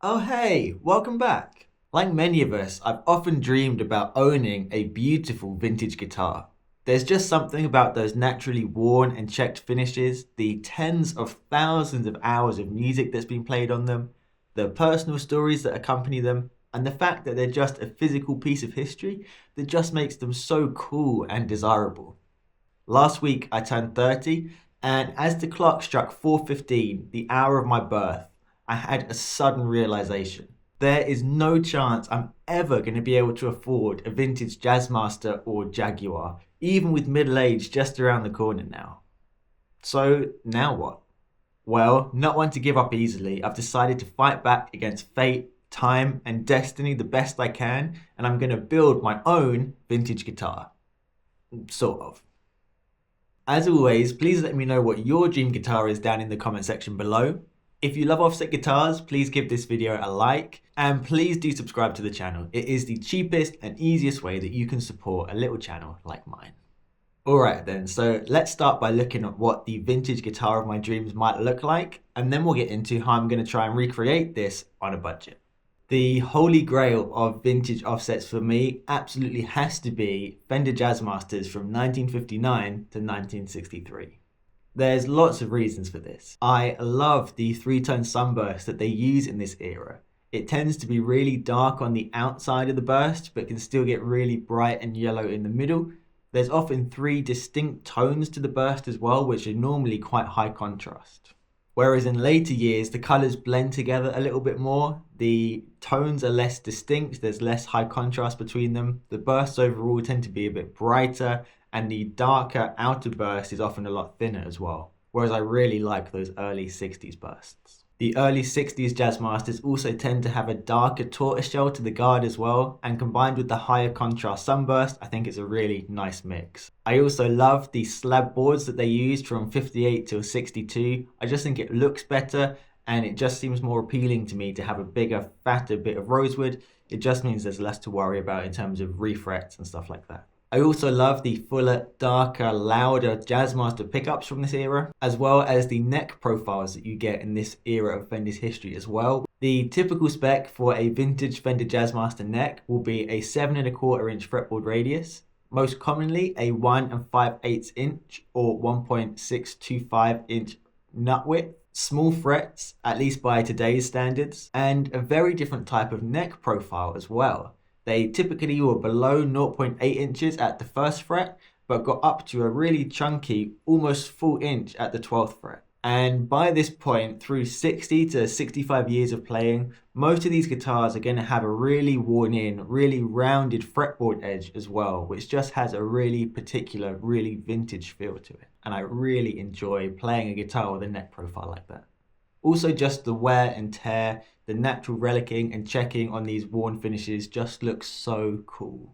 Oh hey, welcome back. Like many of us, I've often dreamed about owning a beautiful vintage guitar. There's just something about those naturally worn and checked finishes, the tens of thousands of hours of music that's been played on them, the personal stories that accompany them, and the fact that they're just a physical piece of history that just makes them so cool and desirable. Last week I turned 30, and as the clock struck 4:15, the hour of my birth, I had a sudden realization. There is no chance I'm ever going to be able to afford a vintage Jazzmaster or Jaguar, even with middle age just around the corner now. So now what? Well, not one to give up easily, I've decided to fight back against fate, time, and destiny the best I can, and I'm going to build my own vintage guitar. Sort of. As always, please let me know what your dream guitar is down in the comment section below. If you love offset guitars, please give this video a like, and please do subscribe to the channel. It is the cheapest and easiest way that you can support a little channel like mine. Alright then, so let's start by looking at what the vintage guitar of my dreams might look like, and then we'll get into how I'm going to try and recreate this on a budget. The holy grail of vintage offsets for me absolutely has to be Fender Jazzmasters from 1959 to 1963. There's lots of reasons for this. I love the three-tone sunburst that they use in this era. It tends to be really dark on the outside of the burst, but can still get really bright and yellow in the middle. There's often three distinct tones to the burst as well, which are normally quite high contrast. Whereas in later years, the colours blend together a little bit more. The tones are less distinct, there's less high contrast between them. The bursts overall tend to be a bit brighter, and the darker outer burst is often a lot thinner as well, whereas I really like those early 60s bursts. The early 60s Jazzmasters also tend to have a darker tortoise shell to the guard as well, and combined with the higher contrast sunburst, I think it's a really nice mix. I also love the slab boards that they used from 58 till 62. I just think it looks better, and it just seems more appealing to me to have a bigger, fatter bit of rosewood. It just means there's less to worry about in terms of refrets and stuff like that. I also love the fuller, darker, louder Jazzmaster pickups from this era, as well as the neck profiles that you get in this era of Fender's history as well. The typical spec for a vintage Fender Jazzmaster neck will be a 7¼ inch fretboard radius, most commonly a 1 5/8 inch or 1.625 inch nut width, small frets, at least by today's standards, and a very different type of neck profile as well. They typically were below 0.8 inches at the first fret, but got up to a really chunky, almost full inch at the 12th fret. And by this point, through 60 to 65 years of playing, most of these guitars are going to have a really worn in, really rounded fretboard edge as well, which just has a really particular, really vintage feel to it. And I really enjoy playing a guitar with a neck profile like that. Also, just the wear and tear, the natural relicking and checking on these worn finishes just looks so cool.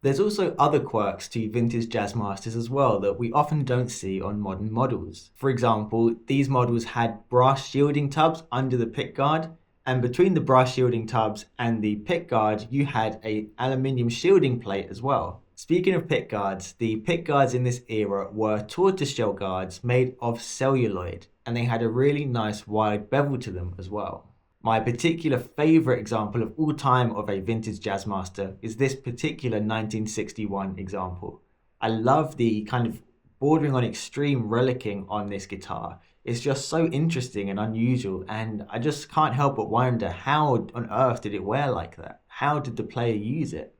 There's also other quirks to vintage Jazzmasters as well that we often don't see on modern models. For example, these models had brass shielding tubs under the pickguard, and between the brass shielding tubs and the pickguard, you had an aluminium shielding plate as well. Speaking of pickguards, the pickguards in this era were tortoise shell guards made of celluloid, and they had a really nice wide bevel to them as well. My particular favourite example of all time of a vintage Jazzmaster is this particular 1961 example. I love the kind of bordering on extreme relicking on this guitar. It's just so interesting and unusual, and I just can't help but wonder how on earth did it wear like that? How did the player use it?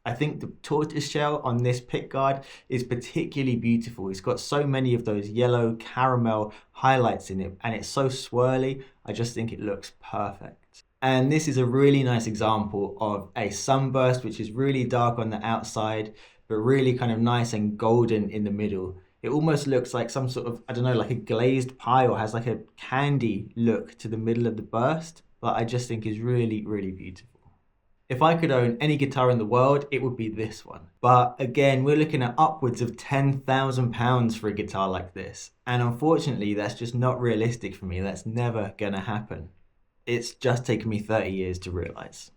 I think the tortoise shell on this pickguard is particularly beautiful. It's got so many of those yellow caramel highlights in it, and it's so swirly. I just think it looks perfect. And this is a really nice example of a sunburst, which is really dark on the outside, but really kind of nice and golden in the middle. It almost looks like some sort of, I don't know, like a glazed pie, or has like a candy look to the middle of the burst, but I just think is really, really beautiful. If I could own any guitar in the world, it would be this one. But again, we're looking at upwards of £10,000 for a guitar like this. And unfortunately, that's just not realistic for me. That's never gonna happen. It's just taken me 30 years to realize.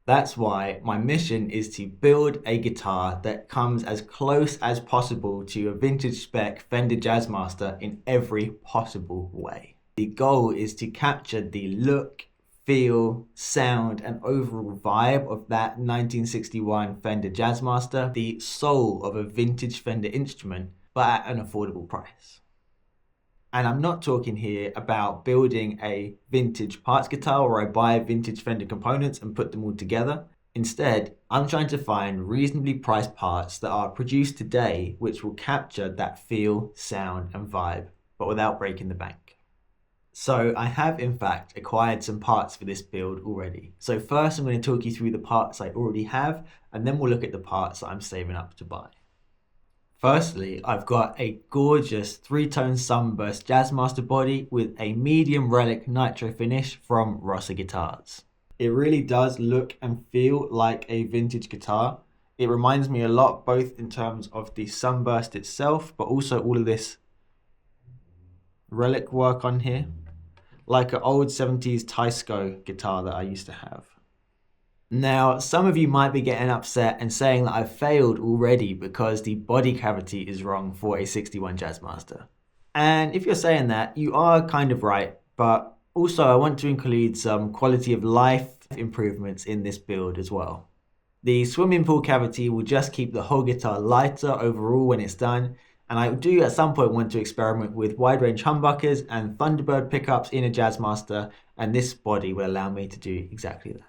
That's why my mission is to build a guitar that comes as close as possible to a vintage spec Fender Jazzmaster in every possible way. The goal is to capture the look, feel, sound, and overall vibe of that 1961 Fender Jazzmaster, the soul of a vintage Fender instrument, but at an affordable price. And I'm not talking here about building a vintage parts guitar where I buy vintage Fender components and put them all together. Instead, I'm trying to find reasonably priced parts that are produced today which will capture that feel, sound, and vibe, but without breaking the bank. So I have in fact acquired some parts for this build already. So first I'm going to talk you through the parts I already have, and then we'll look at the parts that I'm saving up to buy. Firstly, I've got a gorgeous 3-tone Sunburst Jazzmaster body with a medium Relic Nitro finish from Rosser Guitars. It really does look and feel like a vintage guitar. It reminds me a lot both in terms of the Sunburst itself, but also all of this Relic work on here, like an old 70s Hosco guitar that I used to have. Now, some of you might be getting upset and saying that I've failed already because the body cavity is wrong for a 61 Jazzmaster. And if you're saying that, you are kind of right, but also I want to include some quality of life improvements in this build as well. The swimming pool cavity will just keep the whole guitar lighter overall when it's done, and I do at some point want to experiment with wide range humbuckers and Thunderbird pickups in a Jazzmaster, and this body will allow me to do exactly that.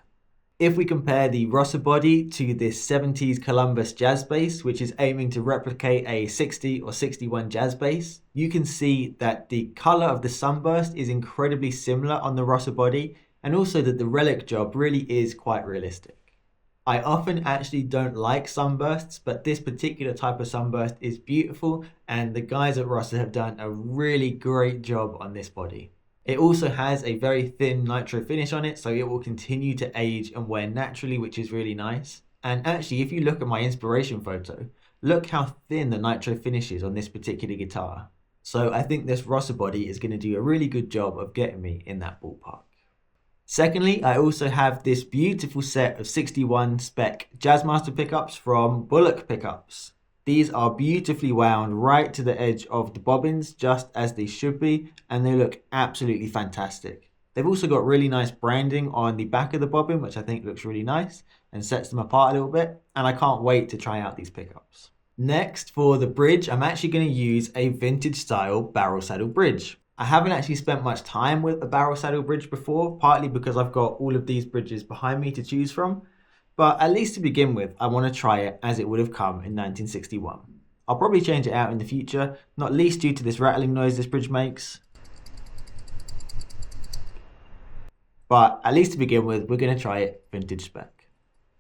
If we compare the Rosser body to this 70s Columbus jazz bass, which is aiming to replicate a 60 or 61 jazz bass, you can see that the color of the Sunburst is incredibly similar on the Rosser body, and also that the Relic job really is quite realistic. I often actually don't like Sunbursts, but this particular type of Sunburst is beautiful, and the guys at Rosser have done a really great job on this body. It also has a very thin nitro finish on it, so it will continue to age and wear naturally, which is really nice. And actually, if you look at my inspiration photo, look how thin the nitro finish is on this particular guitar. So I think this Rosser body is going to do a really good job of getting me in that ballpark. Secondly, I also have this beautiful set of 61 Spec Jazzmaster pickups from Bullock pickups. These are beautifully wound right to the edge of the bobbins, just as they should be, and they look absolutely fantastic. They've also got really nice branding on the back of the bobbin, which I think looks really nice and sets them apart a little bit, and I can't wait to try out these pickups. Next, for the bridge, I'm actually going to use a vintage style barrel saddle bridge. I haven't actually spent much time with a barrel saddle bridge before, partly because I've got all of these bridges behind me to choose from. But at least to begin with, I want to try it as it would have come in 1961. I'll probably change it out in the future, not least due to this rattling noise this bridge makes. But at least to begin with, we're going to try it vintage spec.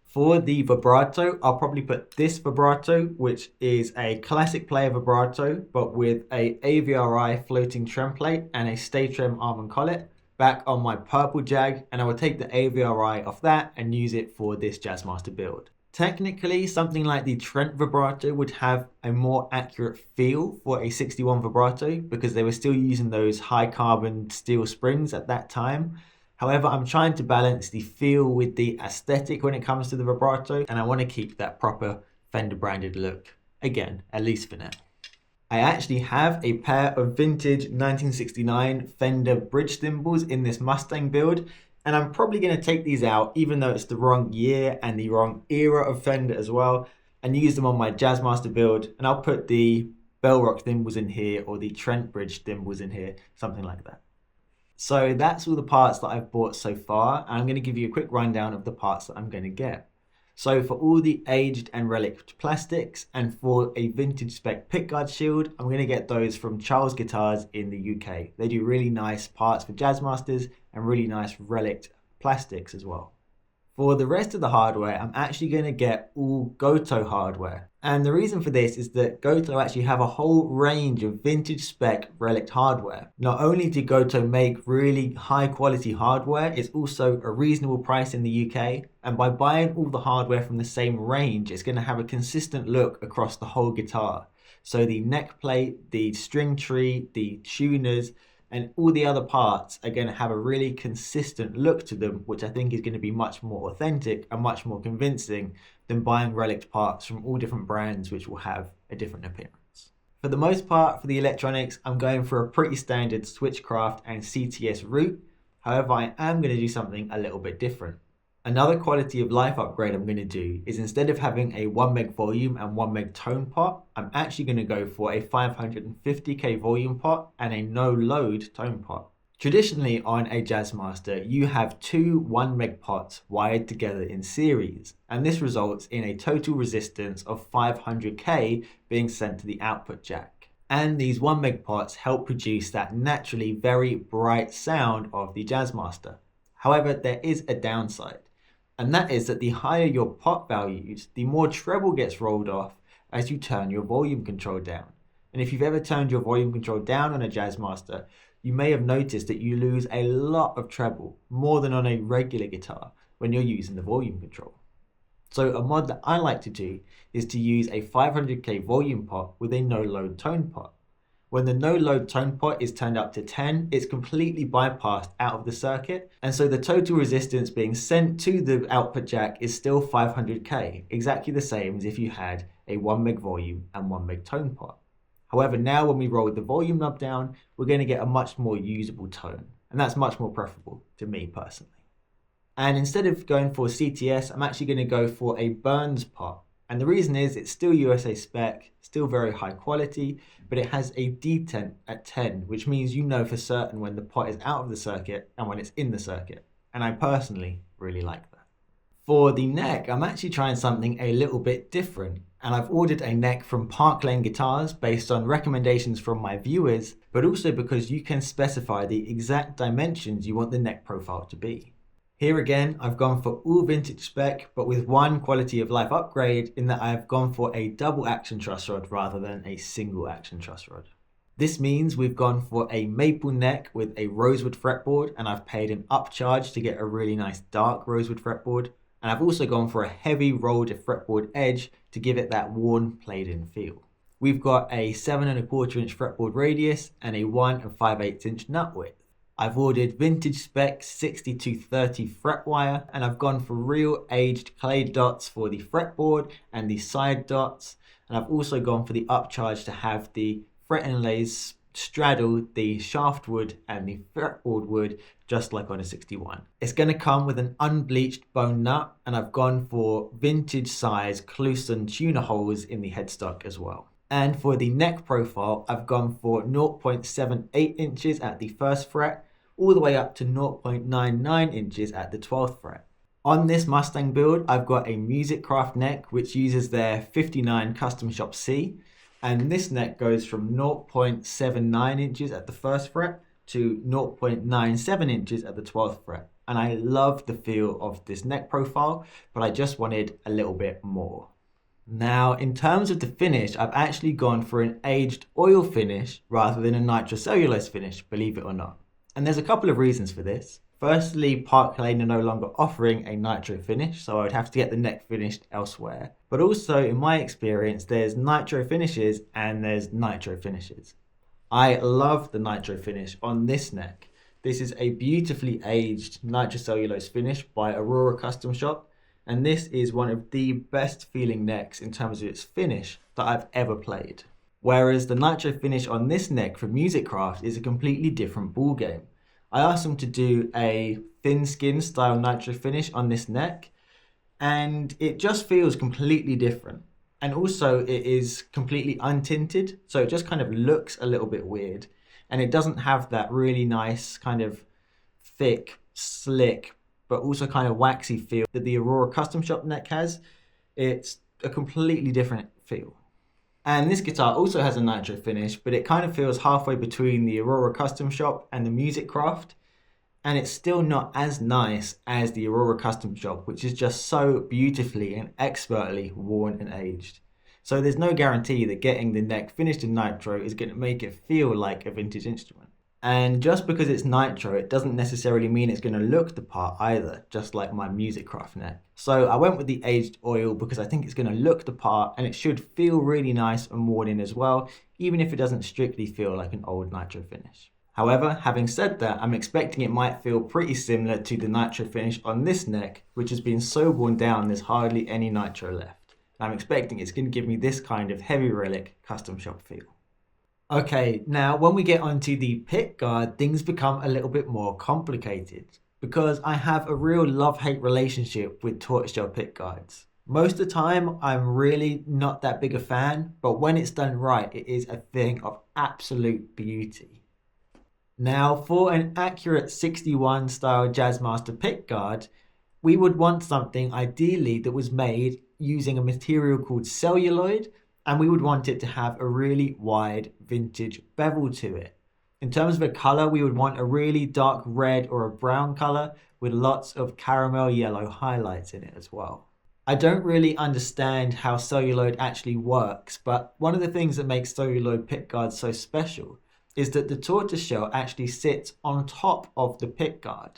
For the vibrato, I'll probably put this vibrato, which is a classic player vibrato, but with a AVRI floating trem plate and a Staytrem arm and collet, back on my purple Jag, and I will take the AVRI off that and use it for this Jazzmaster build. Technically, something like the Trent vibrato would have a more accurate feel for a 61 vibrato because they were still using those high carbon steel springs at that time. However, I'm trying to balance the feel with the aesthetic when it comes to the vibrato, and I want to keep that proper Fender branded look, again, at least for now. I actually have a pair of vintage 1969 Fender bridge cymbals in this Mustang build, and I'm probably going to take these out, even though it's the wrong year and the wrong era of Fender as well, and use them on my Jazzmaster build, and I'll put the Bellrock cymbals in here or the Trent bridge cymbals in here, something like that. So that's all the parts that I've bought so far, and I'm going to give you a quick rundown of the parts that I'm going to get. So for all the aged and relic plastics, and for a vintage spec pickguard shield, I'm going to get those from Charles Guitars in the UK. They do really nice parts for Jazzmasters and really nice relic plastics as well. For the rest of the hardware, I'm actually going to get all Gotoh hardware. And the reason for this is that Gotoh actually have a whole range of vintage spec relic hardware. Not only do Gotoh make really high quality hardware, it's also a reasonable price in the UK. And by buying all the hardware from the same range, it's going to have a consistent look across the whole guitar. So the neck plate, the string tree, the tuners, and all the other parts are going to have a really consistent look to them, which I think is going to be much more authentic and much more convincing than buying relic parts from all different brands, which will have a different appearance. For the most part, for the electronics, I'm going for a pretty standard Switchcraft and CTS route. However, I am going to do something a little bit different. Another quality of life upgrade I'm going to do is, instead of having a 1 meg volume and 1 meg tone pot, I'm actually going to go for a 550k volume pot and a no load tone pot. Traditionally on a Jazzmaster, you have two 1 meg pots wired together in series, and this results in a total resistance of 500k being sent to the output jack. And these 1 meg pots help produce that naturally very bright sound of the Jazzmaster. However, there is a downside, and that is that the higher your pot values, the more treble gets rolled off as you turn your volume control down. And if you've ever turned your volume control down on a Jazzmaster, you may have noticed that you lose a lot of treble, more than on a regular guitar, when you're using the volume control. So a mod that I like to do is to use a 500k volume pot with a no-load tone pot. When the no-load tone pot is turned up to 10, it's completely bypassed out of the circuit, and so the total resistance being sent to the output jack is still 500k, exactly the same as if you had a 1 meg volume and 1 meg tone pot. However, now when we roll the volume knob down, we're going to get a much more usable tone, and that's much more preferable to me personally. And instead of going for CTS, I'm actually going to go for a Burns pot. And the reason is it's still USA spec, still very high quality, but it has a detent at 10, which means you know for certain when the pot is out of the circuit and when it's in the circuit. And I personally really like that. For the neck, I'm actually trying something a little bit different. And I've ordered a neck from Parklane Guitars based on recommendations from my viewers, but also because you can specify the exact dimensions you want the neck profile to be. Here again, I've gone for all vintage spec, but with one quality of life upgrade in that I've gone for a double action truss rod rather than a single action truss rod. This means we've gone for a maple neck with a rosewood fretboard, and I've paid an upcharge to get a really nice dark rosewood fretboard. And I've also gone for a heavy rolled fretboard edge to give it that worn played in feel. We've got a 7 1/4 inch fretboard radius and a 1 5/8 inch nut width. I've ordered vintage spec 60-30 fret wire, and I've gone for real aged clay dots for the fretboard and the side dots. And I've also gone for the upcharge to have the fret inlays straddle the shaft wood and the fretboard wood, just like on a 61. It's going to come with an unbleached bone nut, and I've gone for vintage size Cluson tuner holes in the headstock as well. And for the neck profile, I've gone for 0.78 inches at the first fret, all the way up to 0.99 inches at the 12th fret. On this Mustang build, I've got a Musicraft neck, which uses their 59 Custom Shop C, and this neck goes from 0.79 inches at the first fret to 0.97 inches at the 12th fret. And I love the feel of this neck profile, but I just wanted a little bit more. Now, in terms of the finish, I've actually gone for an aged oil finish rather than a nitrocellulose finish, believe it or not. And there's a couple of reasons for this. Firstly, Parklane are no longer offering a nitro finish, so I would have to get the neck finished elsewhere. But also, in my experience, there's nitro finishes and there's nitro finishes. I love the nitro finish on this neck. This is a beautifully aged nitrocellulose finish by Aurora Custom Shop, and this is one of the best feeling necks in terms of its finish that I've ever played. Whereas the nitro finish on this neck from Musicraft is a completely different ballgame. I asked them to do a thin skin style nitro finish on this neck, and it just feels completely different. And also it is completely untinted, so it just kind of looks a little bit weird. And it doesn't have that really nice kind of thick, slick, but also kind of waxy feel that the Aurora Custom Shop neck has. It's a completely different feel. And this guitar also has a nitro finish, but it kind of feels halfway between the Aurora Custom Shop and the Musicraft. And it's still not as nice as the Aurora Custom Shop, which is just so beautifully and expertly worn and aged. So there's no guarantee that getting the neck finished in nitro is going to make it feel like a vintage instrument. And just because it's nitro, it doesn't necessarily mean it's going to look the part either, just like my Musicraft neck. So I went with the aged oil because I think it's going to look the part, and it should feel really nice and worn in as well, even if it doesn't strictly feel like an old nitro finish. However, having said that, I'm expecting it might feel pretty similar to the nitro finish on this neck, which has been so worn down there's hardly any nitro left. And I'm expecting it's going to give me this kind of heavy Relic custom shop feel. Okay, now when we get onto the pickguard, things become a little bit more complicated because I have a real love-hate relationship with tortoiseshell pickguards. Most of the time, I'm really not that big a fan, but when it's done right, it is a thing of absolute beauty. Now, for an accurate 61 style Jazzmaster pickguard, we would want something ideally that was made using a material called celluloid, and we would want it to have a really wide vintage bevel to it. In terms of a color, we would want a really dark red or a brown color with lots of caramel yellow highlights in it as well. I don't really understand how celluloid actually works, but one of the things that makes celluloid pickguards so special is that the tortoiseshell actually sits on top of the pickguard.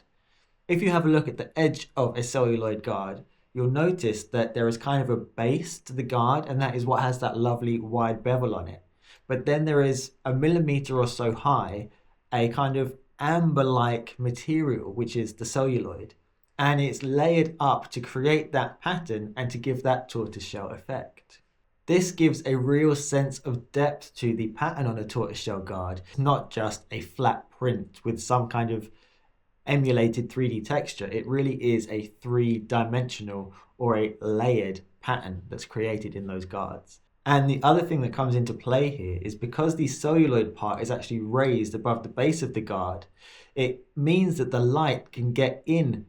If you have a look at the edge of a celluloid guard, you'll notice that there is kind of a base to the guard, and that is what has that lovely wide bevel on it. But then there is a millimeter or so high, a kind of amber-like material, which is the celluloid, and it's layered up to create that pattern and to give that tortoiseshell effect. This gives a real sense of depth to the pattern on a tortoiseshell guard. It's not just a flat print with some kind of emulated 3D texture. It really is a three-dimensional or a layered pattern that's created in those guards. And the other thing that comes into play here is because the celluloid part is actually raised above the base of the guard, it means that the light can get inside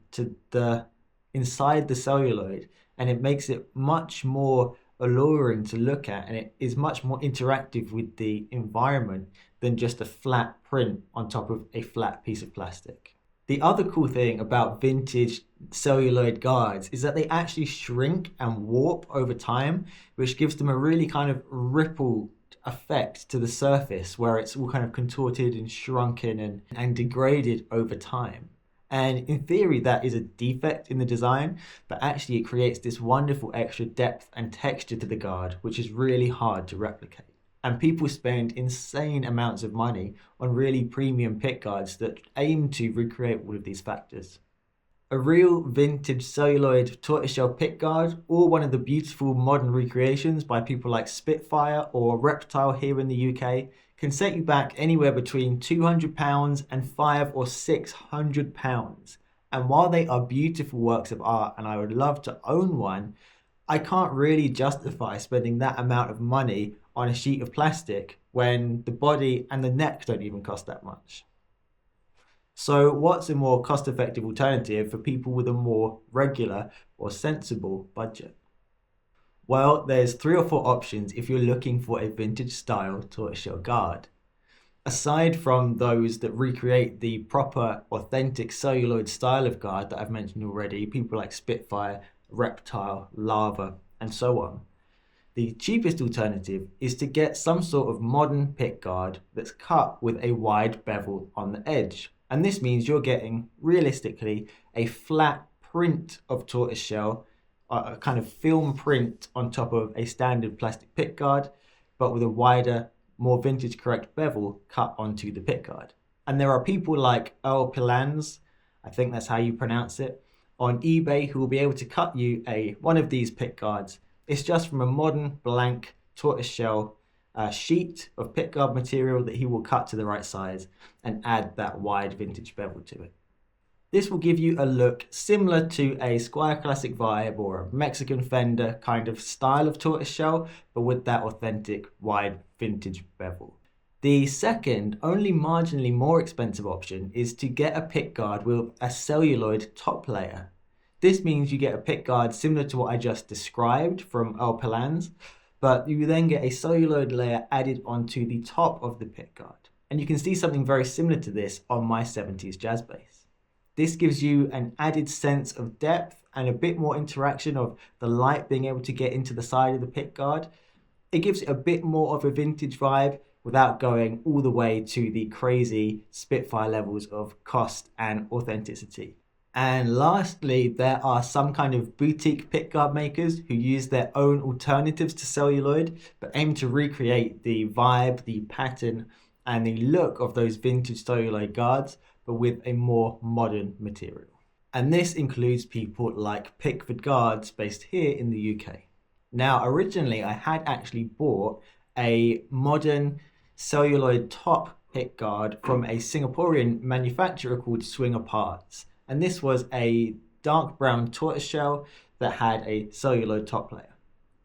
the celluloid, and it makes it much more alluring to look at, and it is much more interactive with the environment than just a flat print on top of a flat piece of plastic. The other cool thing about vintage celluloid guards is that they actually shrink and warp over time, which gives them a really kind of ripple effect to the surface where it's all kind of contorted and shrunken and degraded over time. And in theory, that is a defect in the design, but actually it creates this wonderful extra depth and texture to the guard, which is really hard to replicate. And people spend insane amounts of money on really premium pickguards that aim to recreate all of these factors. A real vintage celluloid tortoiseshell pickguard, or one of the beautiful modern recreations by people like Spitfire or Reptile here in the UK, can set you back anywhere between £200 and £500 or £600. And while they are beautiful works of art and I would love to own one, I can't really justify spending that amount of money on a sheet of plastic when the body and the neck don't even cost that much. So what's a more cost-effective alternative for people with a more regular or sensible budget? Well, there's 3 or 4 options if you're looking for a vintage style tortoiseshell guard. Aside from those that recreate the proper, authentic celluloid style of guard that I've mentioned already, people like Spitfire, Reptile, Lava, and so on, the cheapest alternative is to get some sort of modern pickguard that's cut with a wide bevel on the edge. And this means you're getting, realistically, a flat print of tortoiseshell, a kind of film print on top of a standard plastic pickguard, but with a wider, more vintage correct bevel cut onto the pickguard. And there are people like Earl Pilans, I think that's how you pronounce it, on eBay who will be able to cut you one of these pickguards. It's just from a modern blank tortoiseshell sheet of pickguard material that he will cut to the right size and add that wide vintage bevel to it. This will give you a look similar to a Squier Classic vibe or a Mexican Fender kind of style of tortoiseshell, but with that authentic wide vintage bevel. The second, only marginally more expensive option is to get a pickguard with a celluloid top layer. This means you get a pickguard similar to what I just described from Earl Pilans, but you then get a celluloid layer added onto the top of the pickguard. And you can see something very similar to this on my 70s jazz bass. This gives you an added sense of depth and a bit more interaction of the light being able to get into the side of the pickguard. It gives it a bit more of a vintage vibe without going all the way to the crazy Spitfire levels of cost and authenticity. And lastly, there are some kind of boutique pickguard makers who use their own alternatives to celluloid, but aim to recreate the vibe, the pattern, and the look of those vintage celluloid guards, but with a more modern material. And this includes people like Pickguards based here in the UK. Now, originally I had actually bought a modern celluloid top pickguard from a Singaporean manufacturer called Swinger Parts. And this was a dark brown tortoise shell that had a celluloid top layer.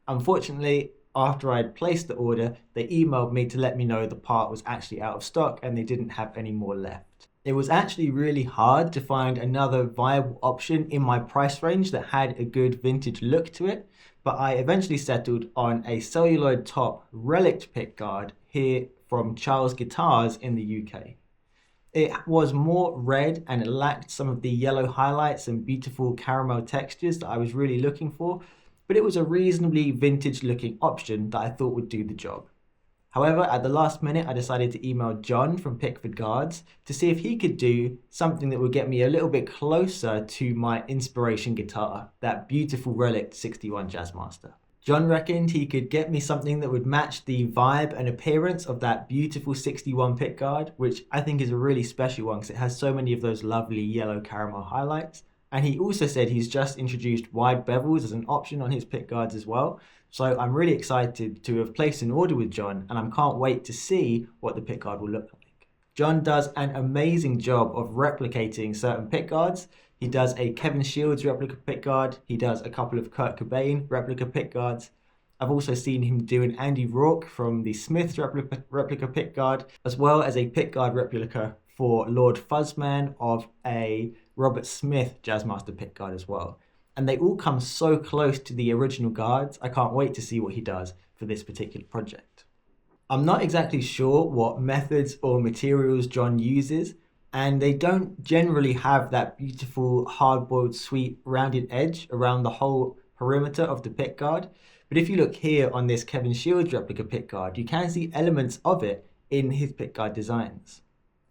Unfortunately, after I'd placed the order, they emailed me to let me know the part was actually out of stock and they didn't have any more left. It was actually really hard to find another viable option in my price range that had a good vintage look to it, but I eventually settled on a celluloid top Relic pickguard here from Charles Guitars in the UK. It was more red and it lacked some of the yellow highlights and beautiful caramel textures that I was really looking for, but it was a reasonably vintage looking option that I thought would do the job. However, at the last minute, I decided to email John from Pickguards to see if he could do something that would get me a little bit closer to my inspiration guitar, that beautiful Relic 61 Jazzmaster. John reckoned he could get me something that would match the vibe and appearance of that beautiful 61 pickguard, which I think is a really special one because it has so many of those lovely yellow caramel highlights. And he also said he's just introduced wide bevels as an option on his pickguards as well. So I'm really excited to have placed an order with John, and I can't wait to see what the pickguard will look like. John does an amazing job of replicating certain pickguards. He does a Kevin Shields replica pickguard. He does a couple of Kurt Cobain replica pickguards. I've also seen him do an Andy Rourke from the Smiths replica pickguard, as well as a pickguard replica for Lord Fuzzman of a Robert Smith Jazzmaster pickguard as well. And they all come so close to the original guards. I can't wait to see what he does for this particular project. I'm not exactly sure what methods or materials John uses, and they don't generally have that beautiful hard-boiled sweet rounded edge around the whole perimeter of the pickguard. But if you look here on this Kevin Shields replica pickguard, you can see elements of it in his pickguard designs.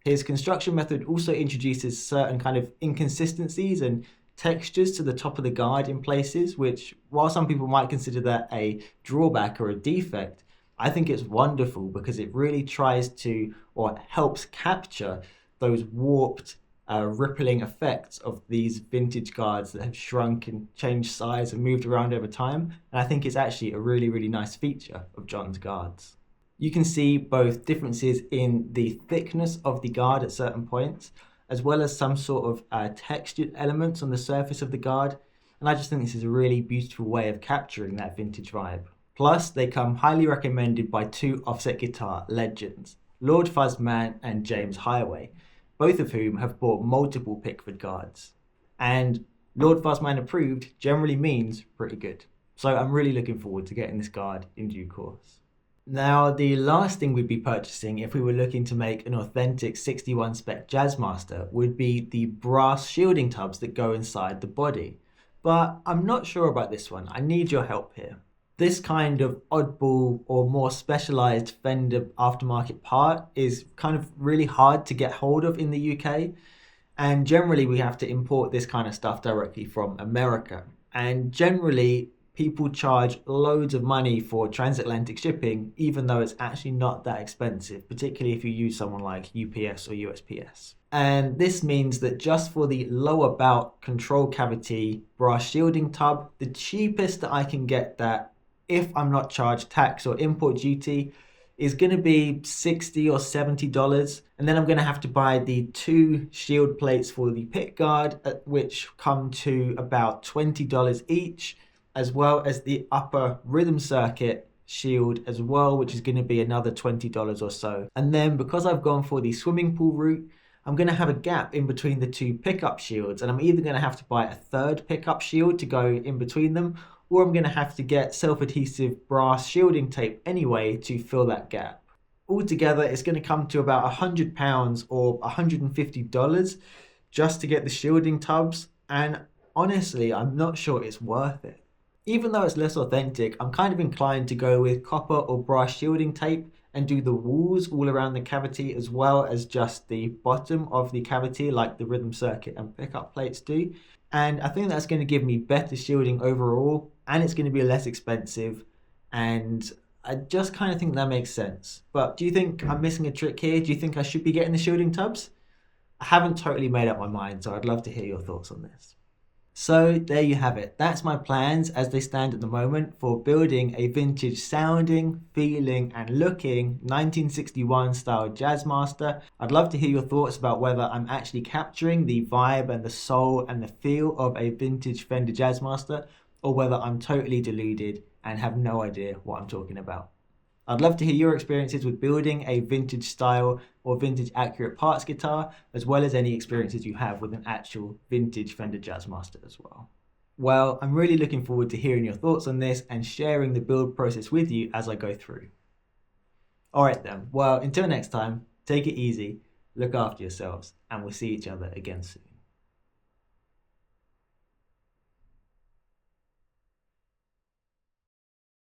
His construction method also introduces certain kind of inconsistencies and textures to the top of the guard in places, which, while some people might consider that a drawback or a defect, I think it's wonderful because it really tries to, or helps capture those warped, rippling effects of these vintage guards that have shrunk and changed size and moved around over time. And I think it's actually a really, really nice feature of John's guards. You can see both differences in the thickness of the guard at certain points, as well as some sort of textured elements on the surface of the guard. And I just think this is a really beautiful way of capturing that vintage vibe. Plus, they come highly recommended by two offset guitar legends, Lord Fuzzman and James Highway, both of whom have bought multiple Pickford guards. And Lord Fuzzman approved generally means pretty good. So I'm really looking forward to getting this guard in due course. Now, the last thing we'd be purchasing if we were looking to make an authentic 61 spec Jazzmaster would be the brass shielding tubs that go inside the body. But I'm not sure about this one. I need your help here. This kind of oddball or more specialized Fender aftermarket part is kind of really hard to get hold of in the UK. And generally we have to import this kind of stuff directly from America. And generally people charge loads of money for transatlantic shipping, even though it's actually not that expensive, particularly if you use someone like UPS or USPS. And this means that just for the lower bout control cavity brass shielding tub, the cheapest that I can get that, if I'm not charged tax or import duty, is going to be $60 or $70. And then I'm going to have to buy the two shield plates for the pickguard, which come to about $20 each, as well as the upper rhythm circuit shield as well, which is going to be another $20 or so. And then because I've gone for the swimming pool route, I'm going to have a gap in between the two pickup shields, and I'm either going to have to buy a third pickup shield to go in between them, or I'm going to have to get self-adhesive brass shielding tape anyway to fill that gap. Altogether, it's going to come to about £100 or $150 just to get the shielding tubs, and honestly, I'm not sure it's worth it. Even though it's less authentic, I'm kind of inclined to go with copper or brass shielding tape and do the walls all around the cavity as well as just the bottom of the cavity like the rhythm circuit and pickup plates do. And I think that's going to give me better shielding overall, and it's going to be less expensive, and I just kind of think that makes sense. But do you think I'm missing a trick here? Do you think I should be getting the shielding tubs? I haven't totally made up my mind, so I'd love to hear your thoughts on this. So there you have it. That's my plans as they stand at the moment for building a vintage sounding, feeling and looking 1961 style Jazzmaster. I'd love to hear your thoughts about whether I'm actually capturing the vibe and the soul and the feel of a vintage Fender Jazzmaster, or whether I'm totally deluded and have no idea what I'm talking about. I'd love to hear your experiences with building a vintage style or vintage accurate parts guitar, as well as any experiences you have with an actual vintage Fender Jazzmaster as well. Well, I'm really looking forward to hearing your thoughts on this and sharing the build process with you as I go through. Alright then, well, until next time, take it easy, look after yourselves, and we'll see each other again soon.